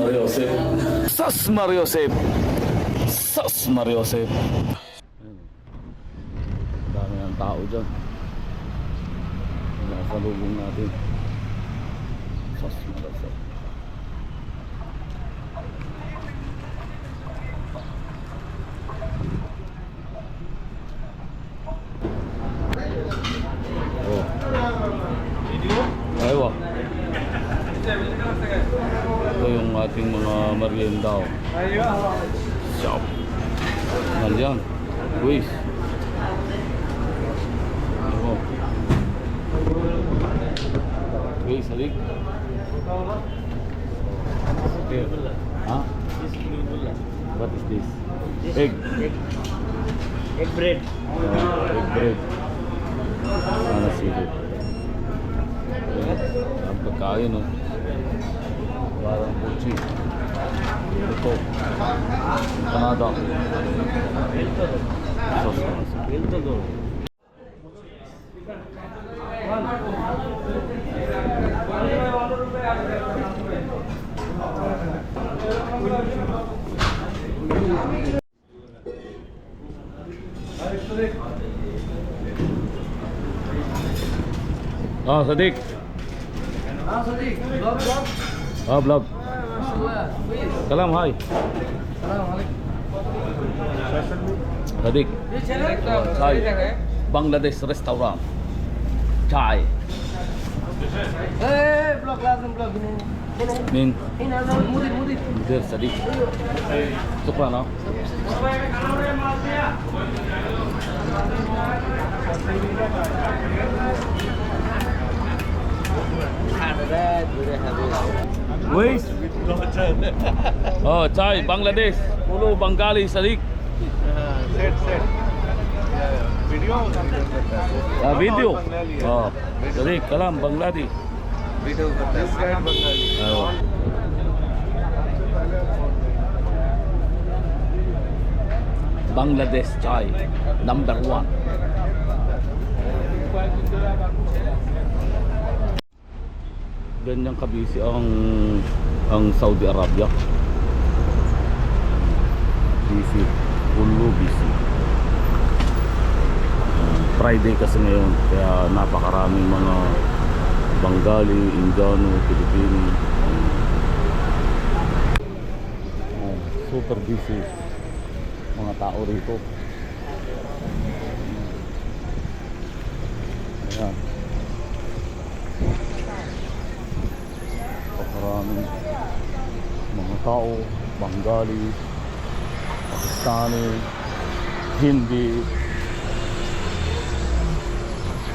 Mariosep. Sus Mariosep. Sus Mariosep. Dami ng tao dyan. Nakasalubong natin. Sus Mariosep. Oh. Aywa. Ito yung ating mga merienda. Shop. Nalian. Guys. Oh. Guys, halik. Okay. Huh? What is this? Egg. Egg bread. Egg bread. Sana seafood. Ang pagkain, no? Parang puchi. Ito. Canada. Ah, Sadik. Sorry. Vlog. Ah, vlog. Salam, hi. Sadik. Chai. Bangladesh restaurant. Chai. Vlog lazım vlog. Min. Mudir. Mudir Sadik. Shukran, ha. Wais. Oh, chai Bangladesh. Pulu Bengali Sadik. Set. Video. Video. Oh, Sadik kalam Bangladesh. Video करता है Bengali. Oh. Bangladesh chai number 1. Ganyan kabisi ang Saudi Arabia. Busy, full busy. Friday kasi ngayon, kaya napakaraming mga Bengali, Indiano, Pilipino. Super busy mga tao rito. Ayan. Pakaraming mga tao, Bengali, Pakistani, Hindi.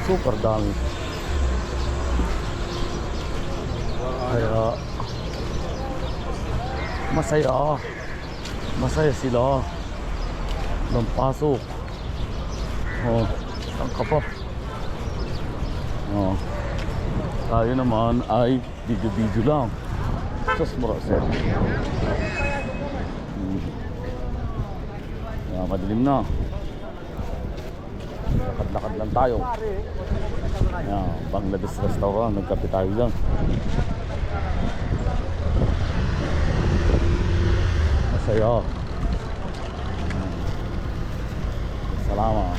Super dami. Kaya masaya sila ng pasok. Oh, saan ka pa? Oh, tayo naman ay video lang. Sus Mariosep. Madilim na. Lakad-lakad lang tayo. Ayan, Bangladesh restaurant. Nagkape tayo dyan. Masaya. Salama.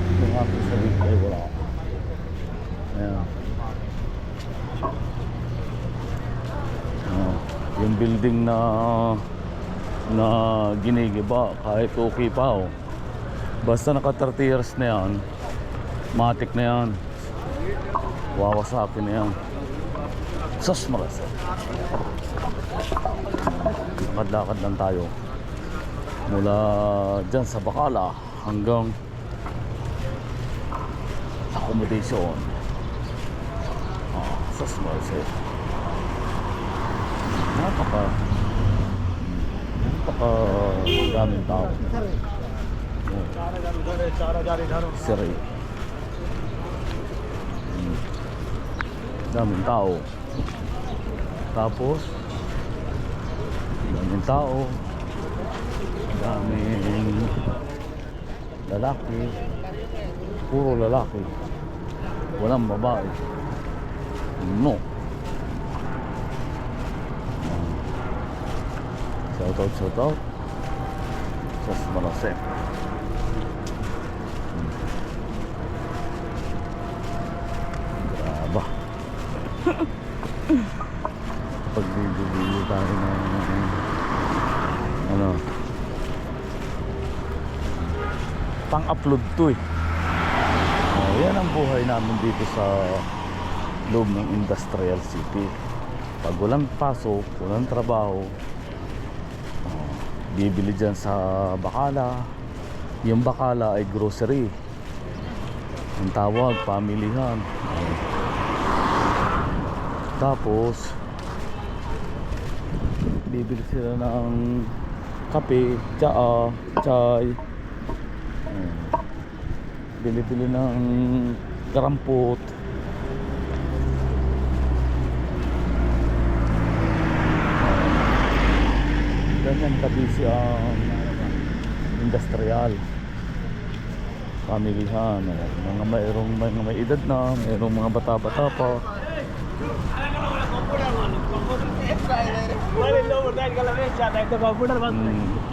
Ito nga po sa link ay wala. Ayan. Yung building na ginigiba kahit okay pa, oh. Basta naka 30 years na yan, matik na yan, wawasakin na yan. Sus Mariosep. Lakad-lakad lang tayo mula dyan sa Bacala hanggang accommodation. Sus Mariosep. Napaka daming tao. Siri. Daming tao. Tapos daming tao, daming lalaki, puro lalaki, walang babae. No. Shout out. Sos Marosep. Graba. Pag-video tayo ng ano, pang-upload to eh. Yan ang buhay namin dito sa loob ng industrial city. Pag walang pasok, walang trabaho, bibili dyan sa bakala. Yung bakala ay grocery. Ang tawag, pamilihan. Tapos bibili sila ng kape, tsaa, chai. Bili-bili ng karampot. Ganyan kabisi ang industrial pamilihan. Mga mayroong mga may edad na, mayroong mga bata-bata pa.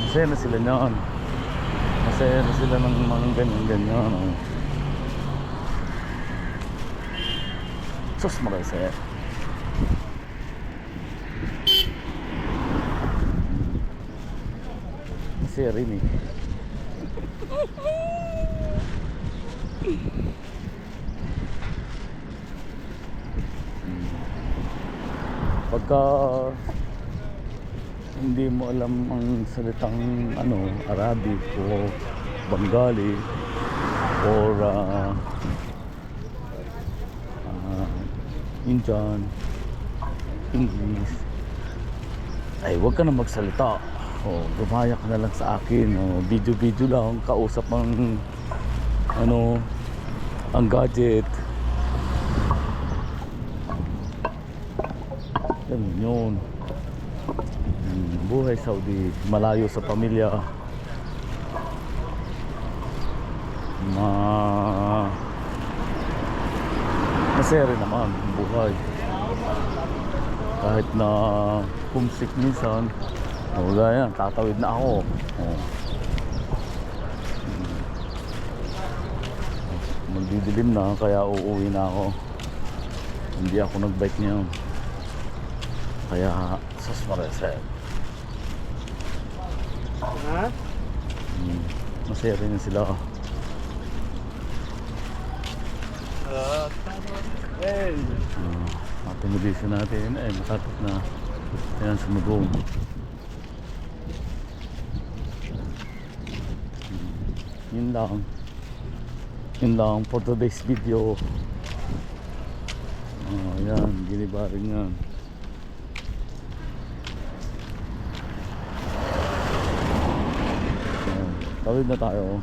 Masaya na sila niyan. Masaya na sila ng mga ganyan-ganyan. Sus, marasaya. Masaya rin eh. Pagka hindi mo alam ang salitang ano, Arabic o Bengali or Indian, English, ay huwag ka na magsalita. Gumaya ka na lang sa akin. Video lang, kausap ang ano, ang gadget. Ganun yun. Buhay Saudi, malayo sa pamilya. Masaya rin naman ang buhay. Kahit na homesick minsan, gaya, tatawid na ako. Magdidilim na, kaya uuwi na ako. Hindi ako nagbike niya. Kaya sus marasaya. Masaya rin sila. Accommodation natin ay matapos na. Ayan, sumugong. Yun lang for today's video. Ayan, giniba rin yan. Tawid na tayo.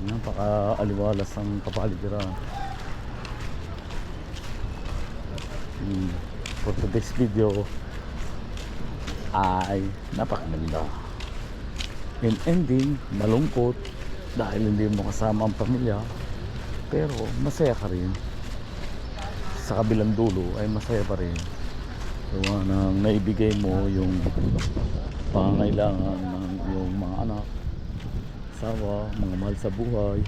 Napaka-aliwalas ang kapaligiran. For today's video ay napakaganda. In ending, malungkot dahil hindi mo kasama ang pamilya, pero masaya ka rin. Sa kabilang dulo ay masaya pa rin. Gawa nang naibigay mo yung pangangailangan ng yung mga anak, asawa, mga mahal sa buhay.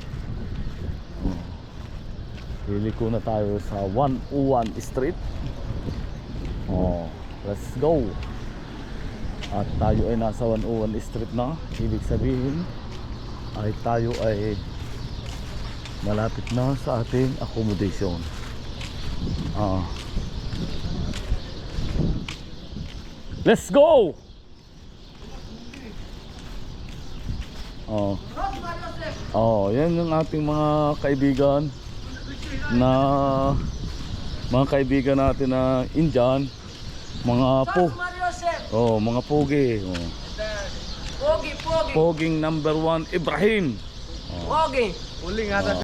Liliko na tayo sa 101 Street. Let's go. At tayo ay nasa 101 Street na. Ibig sabihin ay tayo ay malapit na sa ating accommodation. Let's go. Yan yung ating mga kaibigan na natin na Indian, mga mga pogi. Poging number 1 Ibrahim. Pogi. Uling ata.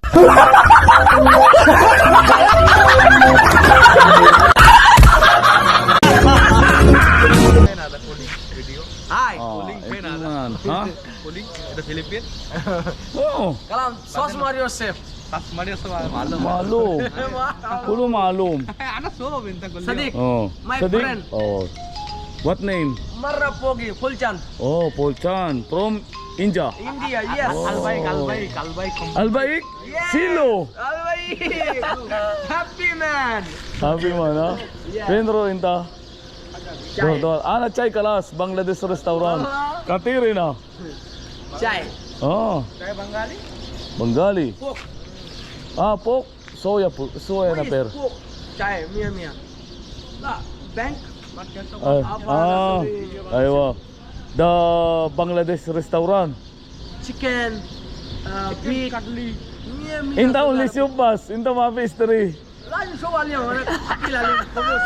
Hi. Uling pen ito ha? Uling the Philippines. Kalam, Sos Mariosep. Tas Maria sa Malum. Kulo malum. Ano so benta ko. Sadik. My Sadik? friend. What name? Marra Pogi, Fulchan, Oh, Paul Chan from India. India, yes. Oh. Kalbay. Albaik? Yes. Silo. Albaik. Happy man. Happy man, ha? Yeah. Pendro inta. Chai. Ana chai kalas, Bangladesh restaurant. Katiri na. Chai. Oh, Kaya Bengali? Bengali. Pork. Ah, pork. Soya na Please, per. pork. Chai, Mia. La, bank. Aywa. The Bangladesh restaurant. Chicken. Beef. Mia. Inta only subas, inta mga history. Lain so alim. Akil alim. Kubus.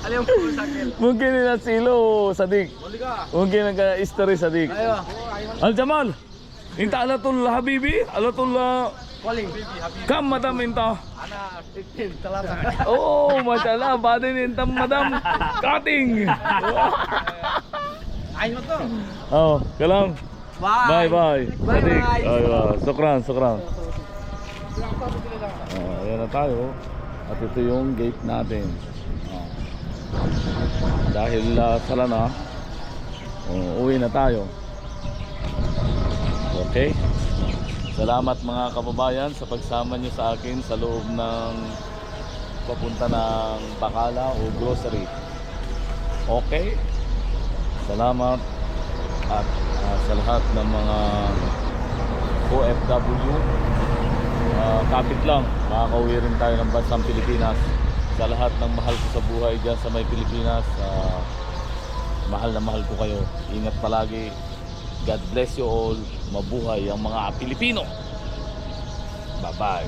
Alim kubus akil. Mungkin na silo sadik. Boleh ka? Mungkin nagka history sadik. Ayo. Al Jamal. Inta alatul habibi, alatul Calling. kam madam inta. Ana 15, talata. Oh, mashallah, badin inta madam cutting. Ayun mo to. Oh, kalam. Bye. Bye. Bye, Sadik. bye. Aywa, sukran. Ayan na tayo. At ito yung gate natin. Dahil sala na, uwi na tayo. Okay? Salamat mga kababayan sa pagsama nyo sa akin sa loob ng papunta ng Bacala o grocery. Okay? Salamat at sa lahat ng mga OFW, kapit lang, makakauwi rin tayo ng bansang Pilipinas. Sa lahat ng mahal ko sa buhay dyan sa may Pilipinas, mahal na mahal ko kayo. Ingat palagi. God bless you all. Mabuhay ang mga Pilipino. Bye-bye.